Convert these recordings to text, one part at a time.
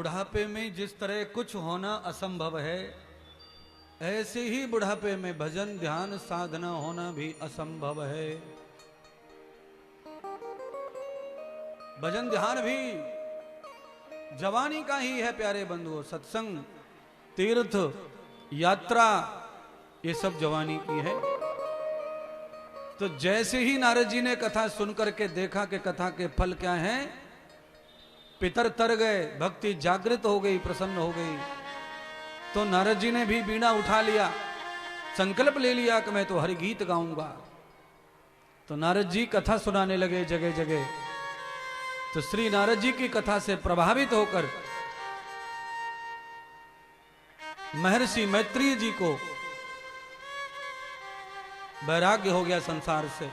बुढ़ापे में जिस तरह कुछ होना असंभव है, ऐसे ही बुढ़ापे में भजन ध्यान साधना होना भी असंभव है। भजन ध्यान भी जवानी का ही है प्यारे बंधुओं। सत्संग, तीर्थ, यात्रा, ये सब जवानी की है। तो जैसे ही नारद जी ने कथा सुनकर के देखा कि कथा के फल क्या हैं, पितर तर गए, भक्ति जागृत हो गई, प्रसन्न हो गई। तो नारद जी ने भी बीड़ा उठा लिया, संकल्प ले लिया कि मैं तो हरि गीत गाऊंगा। तो नारद जी कथा सुनाने लगे जगह जगह। तो श्री नारद जी की कथा से प्रभावित होकर महर्षि मैत्रेय जी को वैराग्य हो गया संसार से।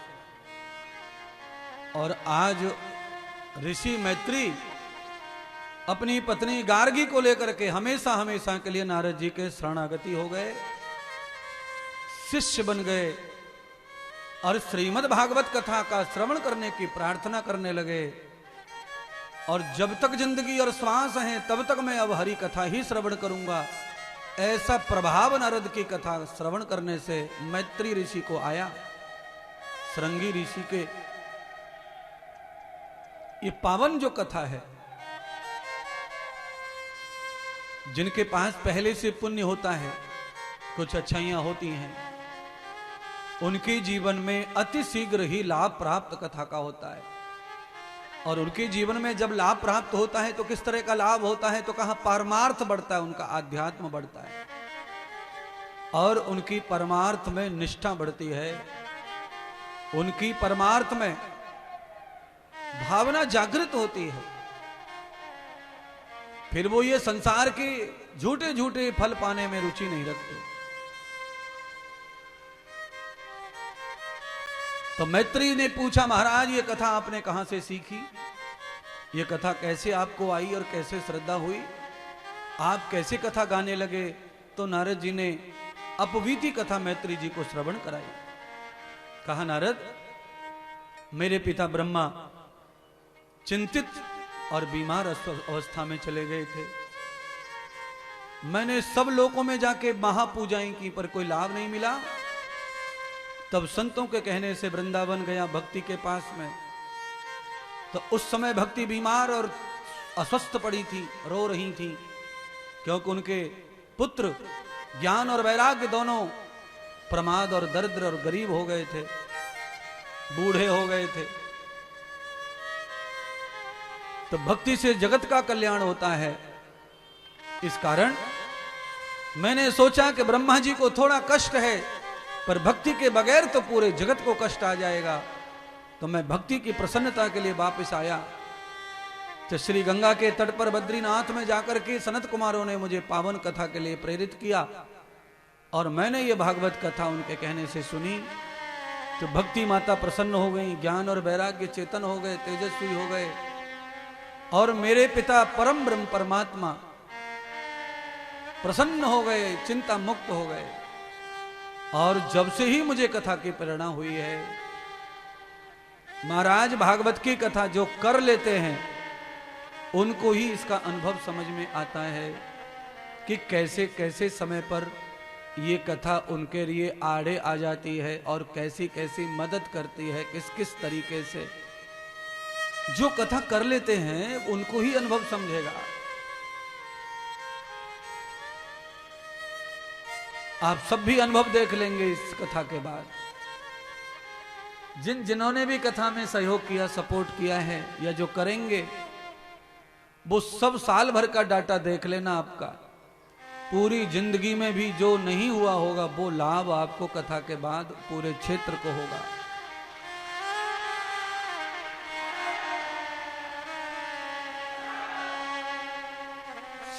और आज ऋषि मैत्रेय अपनी पत्नी गार्गी को लेकर के हमेशा हमेशा के लिए नारद जी के शरणागति हो गए, शिष्य बन गए और श्रीमद् भागवत कथा का श्रवण करने की प्रार्थना करने लगे। और जब तक जिंदगी और श्वास है तब तक मैं अब हरि कथा ही श्रवण करूंगा, ऐसा प्रभाव नारद की कथा श्रवण करने से मैत्रेय ऋषि को आया। श्रृंगी ऋषि के ये पावन जो कथा है, जिनके पास पहले से पुण्य होता है, कुछ अच्छाइयां होती हैं, उनके जीवन में अति शीघ्र ही लाभ प्राप्त कथा का होता है। और उनके जीवन में जब लाभ प्राप्त होता है तो किस तरह का लाभ होता है, तो कहां परमार्थ बढ़ता है, उनका आध्यात्म बढ़ता है और उनकी परमार्थ में निष्ठा बढ़ती है, उनकी परमार्थ में भावना जागृत होती है। फिर वो ये संसार के झूठे झूठे फल पाने में रुचि नहीं रखते। तो मैत्रेय ने पूछा, महाराज ये कथा आपने कहां से सीखी, ये कथा कैसे आपको आई और कैसे श्रद्धा हुई, आप कैसे कथा गाने लगे। तो नारद जी ने अपवीति कथा मैत्रेय जी को श्रवण कराई। कहा, नारद, मेरे पिता ब्रह्मा चिंतित और बीमार अवस्था में चले गए थे। मैंने सब लोकों में जाके महापूजाएं की पर कोई लाभ नहीं मिला। तब संतों के कहने से वृंदावन गया भक्ति के पास में। तो उस समय भक्ति बीमार और अस्वस्थ पड़ी थी, रो रही थी, क्योंकि उनके पुत्र ज्ञान और वैराग्य दोनों प्रमाद और दरिद्र और गरीब हो गए थे, बूढ़े हो गए थे। तो भक्ति से जगत का कल्याण होता है। इस कारण मैंने सोचा कि ब्रह्मा जी को थोड़ा कष्ट है, पर भक्ति के बगैर तो पूरे जगत को कष्ट आ जाएगा। तो मैं भक्ति की प्रसन्नता के लिए वापस आया। तो श्री गंगा के तट पर बद्रीनाथ में जाकर के सनत कुमारों ने मुझे पावन कथा के लिए प्रेरित किया और मैंने ये भागवत कथा उनके कहने से सुनी। तो भक्ति माता प्रसन्न हो गई, ज्ञान और वैराग्य चेतन हो गए, तेजस्वी हो गए और मेरे पिता परम ब्रह्म परमात्मा प्रसन्न हो गए, चिंता मुक्त हो गए। और जब से ही मुझे कथा की प्रेरणा हुई है, महाराज भागवत की कथा जो कर लेते हैं उनको ही इसका अनुभव समझ में आता है कि कैसे कैसे समय पर ये कथा उनके लिए आड़े आ जाती है और कैसी कैसी मदद करती है, किस किस तरीके से। जो कथा कर लेते हैं उनको ही अनुभव समझेगा। आप सब भी अनुभव देख लेंगे इस कथा के बाद। जिन्होंने भी कथा में सहयोग किया, सपोर्ट किया है या जो करेंगे, वो सब साल भर का डाटा देख लेना आपका। पूरी जिंदगी में भी जो नहीं हुआ होगा वो लाभ आपको कथा के बाद पूरे क्षेत्र को होगा।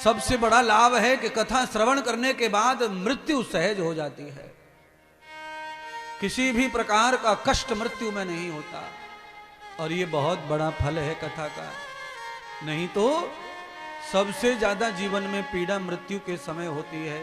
सबसे बड़ा लाभ है कि कथा श्रवण करने के बाद मृत्यु सहज हो जाती है। किसी भी प्रकार का कष्ट मृत्यु में नहीं होता और ये बहुत बड़ा फल है कथा का। नहीं तो सबसे ज्यादा जीवन में पीड़ा मृत्यु के समय होती है।